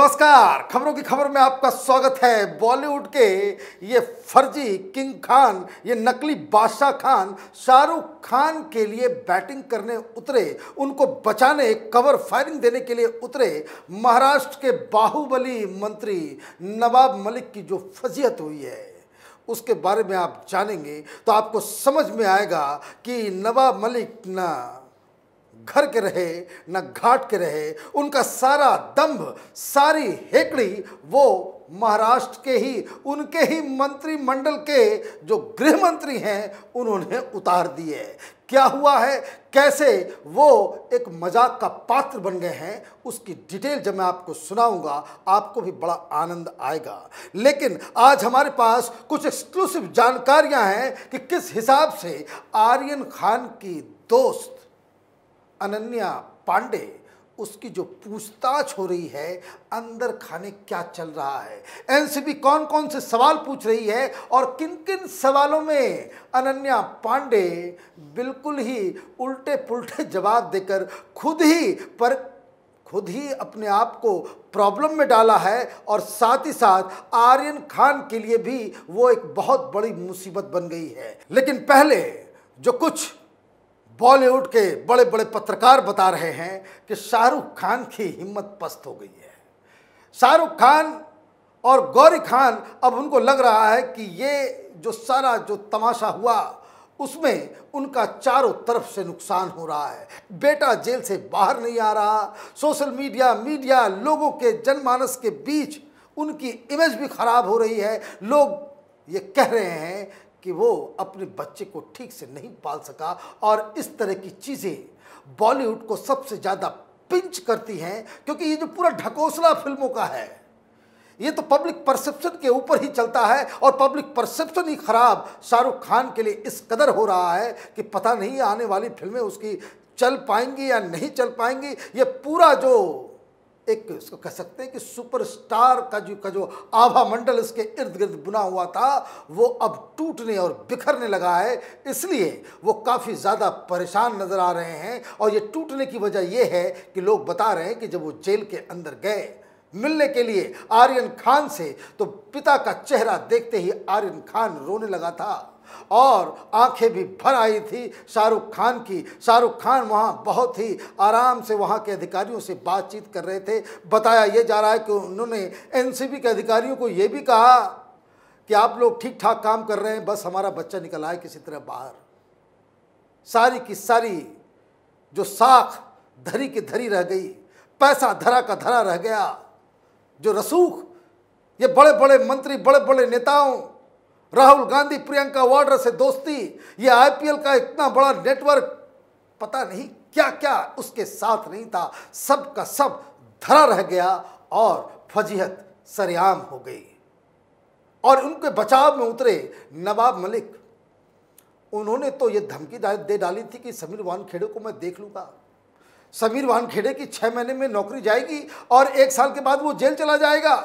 नमस्कार। खबरों की खबर में आपका स्वागत है। बॉलीवुड के ये फर्जी किंग खान, ये नकली बादशाह खान शाहरुख खान के लिए बैटिंग करने उतरे, उनको बचाने, कवर फायरिंग देने के लिए उतरे। महाराष्ट्र के बाहुबली मंत्री नवाब मलिक की जो फजीहत हुई है उसके बारे में आप जानेंगे तो आपको समझ में आएगा कि नवाब मलिक ना घर के रहे न घाट के रहे, उनका सारा दंभ, सारी हेकड़ी वो महाराष्ट्र के ही, उनके ही मंत्रिमंडल के जो गृह मंत्री हैं उन्होंने उतार दिए। क्या हुआ है, कैसे वो एक मजाक का पात्र बन गए हैं, उसकी डिटेल जब मैं आपको सुनाऊंगा आपको भी बड़ा आनंद आएगा। लेकिन आज हमारे पास कुछ एक्सक्लूसिव जानकारियां हैं कि किस हिसाब से आर्यन खान की दोस्त अनन्या पांडे, उसकी जो पूछताछ हो रही है, अंदर खाने क्या चल रहा है, एनसीबी कौन कौन से सवाल पूछ रही है और किन किन सवालों में अनन्या पांडे बिल्कुल ही उल्टे पुल्टे जवाब देकर खुद ही अपने आप को प्रॉब्लम में डाला है और साथ ही साथ आर्यन खान के लिए भी वो एक बहुत बड़ी मुसीबत बन गई है। लेकिन पहले जो कुछ बॉलीवुड के बड़े बड़े पत्रकार बता रहे हैं कि शाहरुख खान की हिम्मत पस्त हो गई है। शाहरुख खान और गौरी खान, अब उनको लग रहा है कि ये जो सारा जो तमाशा हुआ उसमें उनका चारों तरफ से नुकसान हो रहा है। बेटा जेल से बाहर नहीं आ रहा, सोशल मीडिया लोगों के जनमानस के बीच उनकी इमेज भी खराब हो रही है। लोग ये कह रहे हैं कि वो अपने बच्चे को ठीक से नहीं पाल सका और इस तरह की चीज़ें बॉलीवुड को सबसे ज़्यादा पिंच करती हैं, क्योंकि ये जो पूरा ढकोसला फिल्मों का है ये तो पब्लिक परसेप्शन के ऊपर ही चलता है और पब्लिक परसेप्शन ही खराब शाहरुख खान के लिए इस कदर हो रहा है कि पता नहीं आने वाली फिल्में उसकी चल पाएंगी या नहीं चल पाएंगी। ये पूरा जो एक इसको कह सकते हैं कि सुपरस्टार का जो आभा मंडल इसके इर्द गिर्द बुना हुआ था वो अब टूटने और बिखरने लगा है। इसलिए वो काफ़ी ज़्यादा परेशान नज़र आ रहे हैं और ये टूटने की वजह ये है कि लोग बता रहे हैं कि जब वो जेल के अंदर गए मिलने के लिए आर्यन खान से, तो पिता का चेहरा देखते ही आर्यन खान रोने लगा था और आंखें भी भर आई थी शाहरुख खान की। शाहरुख खान वहाँ बहुत ही आराम से वहाँ के अधिकारियों से बातचीत कर रहे थे। बताया ये जा रहा है कि उन्होंने एनसीबी के अधिकारियों को ये भी कहा कि आप लोग ठीक ठाक काम कर रहे हैं, बस हमारा बच्चा निकल आए किसी तरह बाहर। सारी की सारी जो साख धरी की धरी रह गई, पैसा धरा का धरा रह गया। जो रसूख ये बड़े बड़े मंत्री, बड़े बड़े नेताओं, राहुल गांधी, प्रियंका वाड्रा से दोस्ती, ये आईपीएल का इतना बड़ा नेटवर्क, पता नहीं क्या क्या उसके साथ नहीं था, सब का सब धरा रह गया और फजीहत सरेआम हो गई। और उनके बचाव में उतरे नवाब मलिक, उन्होंने तो ये धमकी दे डाली थी कि समीर वानखेड़े को मैं देख लूँगा। समीर वानखेड़े की 6 महीने में नौकरी जाएगी और 1 साल के बाद वो जेल चला जाएगा।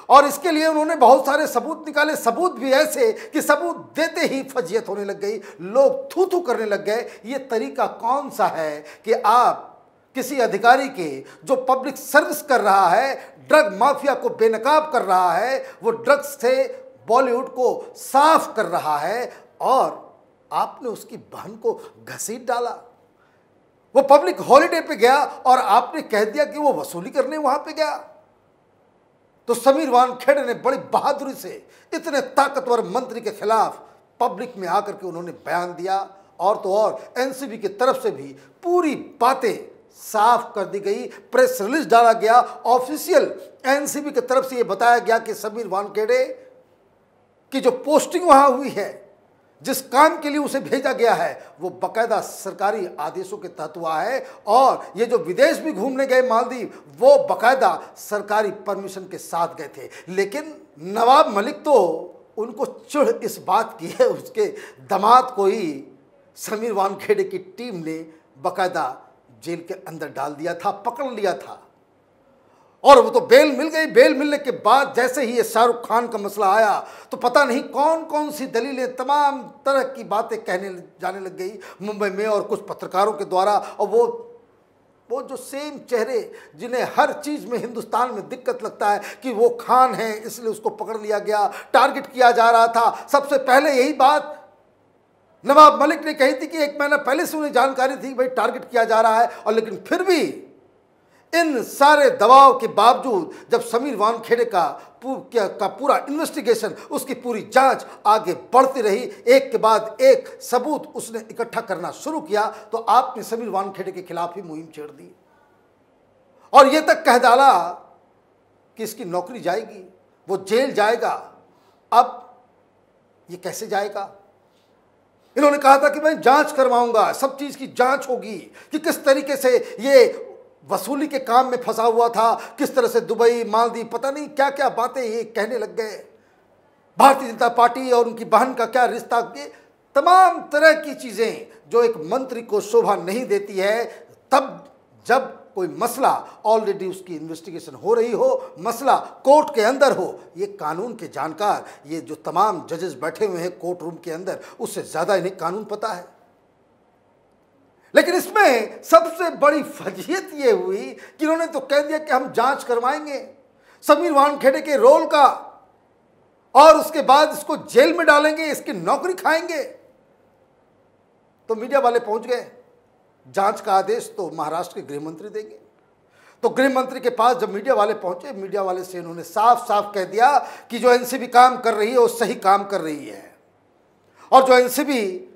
और इसके लिए उन्होंने बहुत सारे सबूत निकाले, सबूत भी ऐसे कि सबूत देते ही फजीहत होने लग गई, लोग थू थू करने लग गए। ये तरीका कौन सा है कि आप किसी अधिकारी के जो पब्लिक सर्विस कर रहा है, ड्रग माफिया को बेनकाब कर रहा है, वो ड्रग्स से बॉलीवुड को साफ कर रहा है और आपने उसकी बहन को घसीट डाला। वो पब्लिक हॉलिडे पे गया और आपने कह दिया कि वो वसूली करने वहां पे गया। तो समीर वानखेड़े ने बड़ी बहादुरी से इतने ताकतवर मंत्री के खिलाफ पब्लिक में आकर के उन्होंने बयान दिया। और तो और एनसीबी की तरफ से भी पूरी बातें साफ कर दी गई, प्रेस रिलीज डाला गया, ऑफिशियल एनसीबी की तरफ से यह बताया गया कि समीर वानखेड़े की जो पोस्टिंग वहां हुई है, जिस काम के लिए उसे भेजा गया है, वो बाकायदा सरकारी आदेशों के तहत हुआ है। और ये जो विदेश भी घूमने गए मालदीव, वो बाकायदा सरकारी परमिशन के साथ गए थे। लेकिन नवाब मलिक तो उनको चिढ़ इस बात की है, उसके दामाद को ही समीर वानखेड़े की टीम ने बाकायदा जेल के अंदर डाल दिया था, पकड़ लिया था। और वो तो बेल मिल गई। बेल मिलने के बाद जैसे ही ये शाहरुख खान का मसला आया तो पता नहीं कौन कौन सी दलीलें, तमाम तरह की बातें कहने जाने लग गई मुंबई में और कुछ पत्रकारों के द्वारा। और वो जो सेम चेहरे जिन्हें हर चीज़ में हिंदुस्तान में दिक्कत लगता है कि वो खान है इसलिए उसको पकड़ लिया गया, टारगेट किया जा रहा था। सबसे पहले यही बात नवाब मलिक ने कही थी कि 1 महीना पहले से उन्हें जानकारी थी भाई टारगेट किया जा रहा है, और लेकिन फिर भी इन सारे दबाव के बावजूद जब समीर वानखेड़े का पूरा इन्वेस्टिगेशन, उसकी पूरी जांच आगे बढ़ती रही, एक के बाद एक सबूत उसने इकट्ठा करना शुरू किया, तो आपने समीर वानखेड़े के खिलाफ ही मुहिम छेड़ दी और यह तक कह डाला कि इसकी नौकरी जाएगी, वो जेल जाएगा। अब ये कैसे जाएगा? इन्होंने कहा था कि मैं जांच करवाऊंगा, सब चीज की जांच होगी कि किस तरीके से ये वसूली के काम में फंसा हुआ था, किस तरह से दुबई, मालदीव, पता नहीं क्या क्या बातें ये कहने लग गए। भारतीय जनता पार्टी और उनकी बहन का क्या रिश्ता, ये तमाम तरह की चीजें जो एक मंत्री को शोभा नहीं देती है। तब जब कोई मसला ऑलरेडी उसकी इन्वेस्टिगेशन हो रही हो, मसला कोर्ट के अंदर हो, ये कानून के जानकार, ये जो तमाम जजेस बैठे हुए हैं कोर्ट रूम के अंदर, उससे ज्यादा इन्हें कानून पता है। लेकिन इसमें सबसे बड़ी फजीयत ये हुई कि इन्होंने तो कह दिया कि हम जांच करवाएंगे समीर वानखेड़े के रोल का और उसके बाद इसको जेल में डालेंगे, इसकी नौकरी खाएंगे। तो मीडिया वाले पहुंच गए, जांच का आदेश तो महाराष्ट्र के गृह मंत्री देंगे। तो गृह मंत्री के पास जब मीडिया वाले पहुंचे, मीडिया वाले से इन्होंने साफ साफ कह दिया कि जो एनसीबी काम कर रही है वो सही काम कर रही है, और जो एनसीबी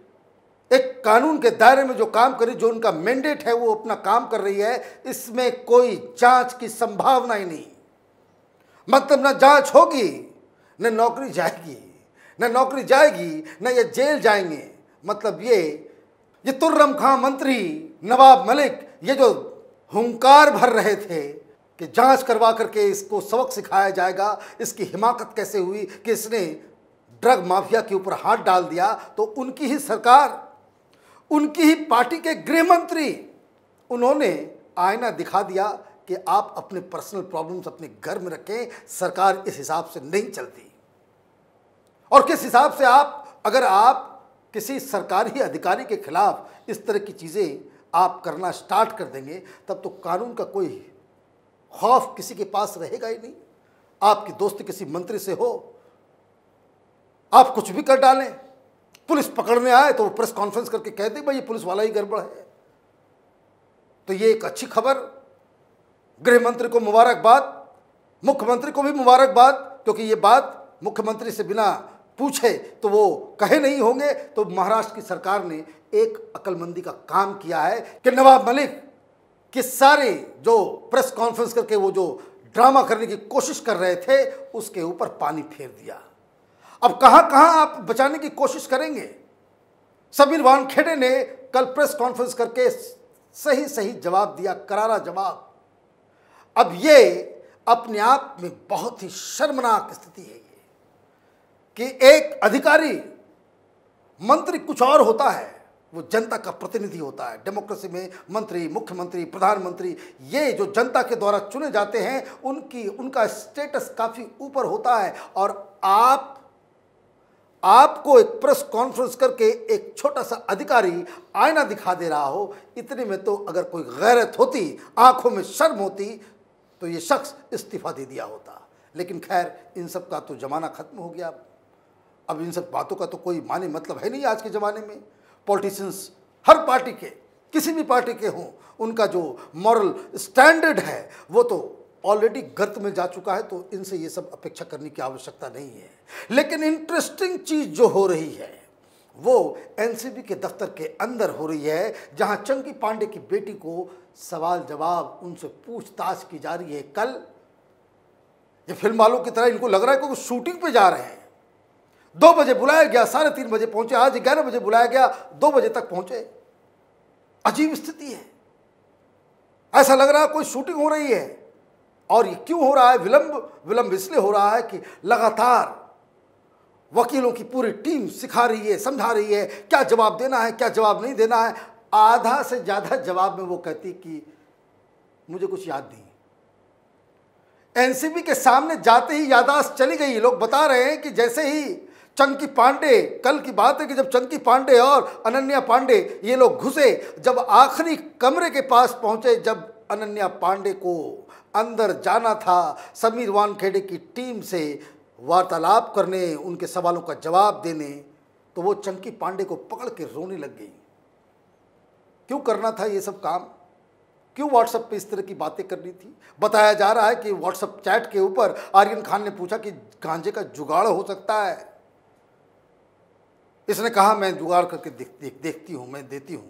एक कानून के दायरे में जो काम करी, जो उनका मैंडेट है वो अपना काम कर रही है, इसमें कोई जांच की संभावना ही नहीं। मतलब न जांच होगी, न नौकरी जाएगी, न नौकरी जाएगी, न ये जेल जाएंगे। मतलब ये तुर्रम खां मंत्री नवाब मलिक ये जो हुंकार भर रहे थे कि जांच करवा करके इसको सबक सिखाया जाएगा, इसकी हिमाकत कैसे हुई कि इसने ड्रग माफिया के ऊपर हाथ डाल दिया, तो उनकी ही सरकार, उनकी ही पार्टी के गृह मंत्री, उन्होंने आईना दिखा दिया कि आप अपने पर्सनल प्रॉब्लम्स अपने घर में रखें, सरकार इस हिसाब से नहीं चलती। और किस हिसाब से अगर आप किसी सरकारी अधिकारी के खिलाफ इस तरह की चीज़ें आप करना स्टार्ट कर देंगे, तब तो कानून का कोई खौफ किसी के पास रहेगा ही नहीं। आपकी दोस्ती किसी मंत्री से हो, आप कुछ भी कर डालें, पुलिस पकड़ने आए तो वो प्रेस कॉन्फ्रेंस करके कह दे भाई ये पुलिस वाला ही गड़बड़ है। तो ये एक अच्छी खबर, गृह मंत्री को मुबारकबाद, मुख्यमंत्री को भी मुबारकबाद, क्योंकि ये बात मुख्यमंत्री से बिना पूछे तो वो कहे नहीं होंगे। तो महाराष्ट्र की सरकार ने एक अक्लमंदी का काम किया है कि नवाब मलिक के सारे जो प्रेस कॉन्फ्रेंस करके वो जो ड्रामा करने की कोशिश कर रहे थे, उसके ऊपर पानी फेर दिया। अब कहां कहां आप बचाने की कोशिश करेंगे? समीर वानखेड़े ने कल प्रेस कॉन्फ्रेंस करके सही सही जवाब दिया, करारा जवाब। अब ये अपने आप में बहुत ही शर्मनाक स्थिति है कि एक अधिकारी, मंत्री कुछ और होता है, वो जनता का प्रतिनिधि होता है। डेमोक्रेसी में मंत्री, मुख्यमंत्री, प्रधानमंत्री, ये जो जनता के द्वारा चुने जाते हैं, उनका स्टेटस काफी ऊपर होता है। और आपको एक प्रेस कॉन्फ्रेंस करके एक छोटा सा अधिकारी आईना दिखा दे रहा हो, इतने में तो अगर कोई गैरत होती, आंखों में शर्म होती, तो ये शख्स इस्तीफा दे दिया होता। लेकिन खैर, इन सब का तो जमाना खत्म हो गया। अब इन सब बातों का तो कोई माने मतलब है नहीं आज के ज़माने में। पॉलिटिशियंस हर पार्टी के, किसी भी पार्टी के हों, उनका जो मॉरल स्टैंडर्ड है वो तो ऑलरेडी गर्त में जा चुका है, तो इनसे ये सब अपेक्षा करने की आवश्यकता नहीं है। लेकिन इंटरेस्टिंग चीज़ जो हो रही है वो एनसीबी के दफ्तर के अंदर हो रही है, जहां चंकी पांडे की बेटी को सवाल जवाब, उनसे पूछताछ की जा रही है। कल ये फिल्म वालों की तरह इनको लग रहा है कि वो शूटिंग पे जा रहे हैं। 2 बजे बुलाया गया, 3:30 बजे पहुंचे, आज 11 बजे बुलाया गया, 2 बजे तक पहुंचे। अजीब स्थिति है, ऐसा लग रहा है कोई शूटिंग हो रही है। और ये क्यों हो रहा है? विलंब इसलिए हो रहा है कि लगातार वकीलों की पूरी टीम सिखा रही है, समझा रही है क्या जवाब देना है, क्या जवाब नहीं देना है। आधा से ज़्यादा जवाब में वो कहती कि मुझे कुछ याद नहीं। एनसीबी के सामने जाते ही याददाश्त चली गई। लोग बता रहे हैं कि जैसे ही चंकी पांडे, कल की बात है कि जब चंकी पांडे और अनन्या पांडे ये लोग घुसे, जब आखिरी कमरे के पास पहुंचे, जब अनन्या पांडे को अंदर जाना था समीर वानखेड़े की टीम से वार्तालाप करने, उनके सवालों का जवाब देने, तो वो चंकी पांडे को पकड़ के रोने लग गई। क्यों करना था ये सब काम? क्यों व्हाट्सएप पे इस तरह की बातें करनी थी? बताया जा रहा है कि व्हाट्सएप चैट के ऊपर आर्यन खान ने पूछा कि गांजे का जुगाड़ हो सकता है। इसने कहा मैं जुगाड़ करके देखती हूं, मैं देती हूं।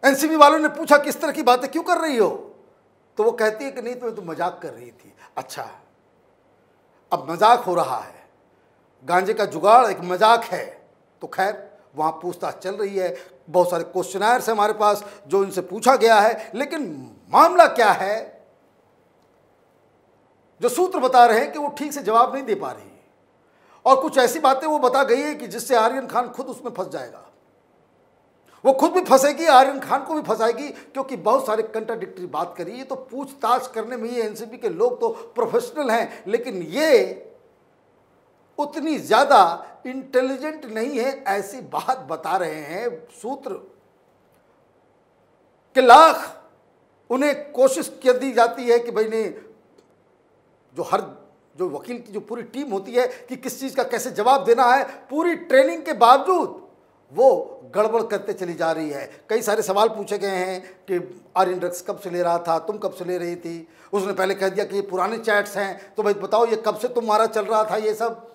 एनसीबी वालों ने पूछा किस तरह की बातें क्यों कर रही हो, तो वो कहती है कि नहीं, तो मजाक कर रही थी। अच्छा, अब मजाक हो रहा है, गांजे का जुगाड़ एक मजाक है, तो खैर वहाँ पूछताछ चल रही है, बहुत सारे क्वेश्चनर्स हैं हमारे पास जो इनसे पूछा गया है, लेकिन मामला क्या है, जो सूत्र बता रहे हैं कि वो ठीक से जवाब नहीं दे पा रही, और कुछ ऐसी बातें वो बता गई है कि जिससे आर्यन खान खुद उसमें फंस जाएगा। वो खुद भी फंसेगी, आर्यन खान को भी फंसाएगी, क्योंकि बहुत सारे कंट्राडिक्टरी बात करी है। तो पूछताछ करने में ये एनसीबी के लोग तो प्रोफेशनल हैं, लेकिन ये उतनी ज़्यादा इंटेलिजेंट नहीं है, ऐसी बात बता रहे हैं सूत्र कि लाख उन्हें कोशिश कर दी जाती है कि भाई ने जो वकील की जो पूरी टीम होती है कि किस चीज़ का कैसे जवाब देना है, पूरी ट्रेनिंग के बावजूद वो गड़बड़ करते चली जा रही है। कई सारे सवाल पूछे गए हैं कि आर्यन ड्रग्स कब से ले रहा था, तुम कब से ले रही थी? उसने पहले कह दिया कि ये पुराने चैट्स हैं, तो भाई बताओ ये कब से तुम्हारा चल रहा था ये सब?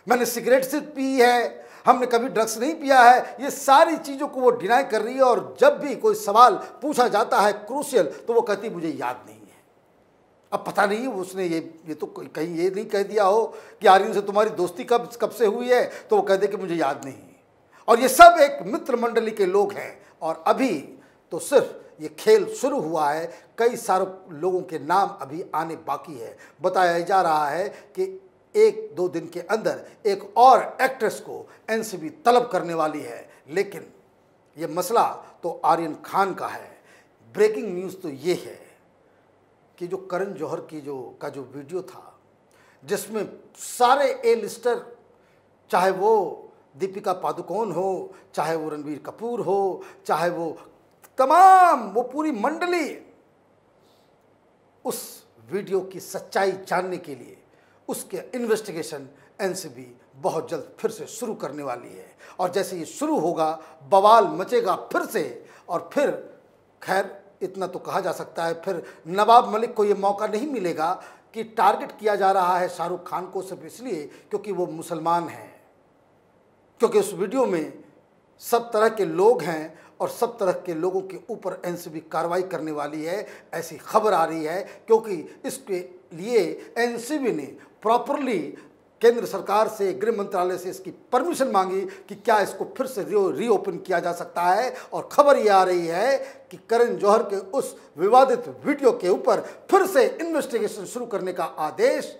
मैंने सिगरेट से पी है, हमने कभी ड्रग्स नहीं पिया है। ये सारी चीज़ों को वो डिनाई कर रही है, और जब भी कोई सवाल पूछा जाता है क्रूशियल, तो वो कहती मुझे याद नहीं है। अब पता नहीं उसने ये तो कहीं ये नहीं कह दिया हो कि आर्यन से तुम्हारी दोस्ती कब से हुई है, तो वो कह दे कि मुझे याद नहीं। और ये सब एक मित्र मंडली के लोग हैं, और अभी तो सिर्फ ये खेल शुरू हुआ है, कई सारे लोगों के नाम अभी आने बाकी है। बताया जा रहा है कि 1-2 दिन के अंदर एक और एक्ट्रेस को एनसीबी तलब करने वाली है, लेकिन ये मसला तो आर्यन खान का है। ब्रेकिंग न्यूज़ तो ये है कि जो करण जौहर की जो वीडियो था, जिसमें सारे ए लिस्टर, चाहे वो दीपिका पादुकोण हो, चाहे वो रणबीर कपूर हो, चाहे वो तमाम वो पूरी मंडली, उस वीडियो की सच्चाई जानने के लिए उसके इन्वेस्टिगेशन एनसीबी बहुत जल्द फिर से शुरू करने वाली है। और जैसे ये शुरू होगा, बवाल मचेगा फिर से, और फिर खैर इतना तो कहा जा सकता है, फिर नवाब मलिक को ये मौका नहीं मिलेगा कि टारगेट किया जा रहा है शाहरुख खान को सिर्फ इसलिए क्योंकि वो मुसलमान हैं, क्योंकि उस वीडियो में सब तरह के लोग हैं और सब तरह के लोगों के ऊपर एनसीबी कार्रवाई करने वाली है, ऐसी खबर आ रही है। क्योंकि इसके लिए एनसीबी ने प्रॉपरली केंद्र सरकार से, गृह मंत्रालय से इसकी परमिशन मांगी कि क्या इसको फिर से रीओपन किया जा सकता है। और खबर ये आ रही है कि करण जौहर के उस विवादित वीडियो के ऊपर फिर से इन्वेस्टिगेशन शुरू करने का आदेश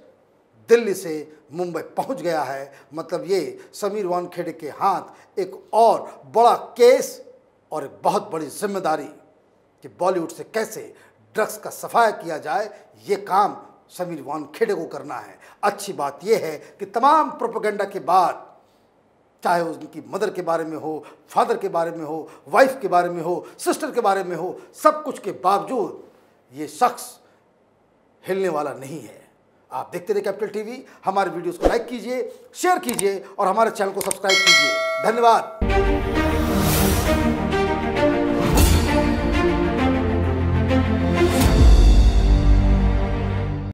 दिल्ली से मुंबई पहुंच गया है। मतलब ये समीर वानखेड़े के हाथ एक और बड़ा केस और एक बहुत बड़ी जिम्मेदारी कि बॉलीवुड से कैसे ड्रग्स का सफाया किया जाए, ये काम समीर वानखेड़े को करना है। अच्छी बात यह है कि तमाम प्रोपेगेंडा के बाद, चाहे उनकी मदर के बारे में हो, फादर के बारे में हो, वाइफ के बारे में हो, सिस्टर के बारे में हो, सब कुछ के बावजूद ये शख्स हिलने वाला नहीं है। आप देखते रहिए कैपिटल टीवी। हमारे वीडियोस को लाइक कीजिए, शेयर कीजिए और हमारे चैनल को सब्सक्राइब कीजिए। धन्यवाद।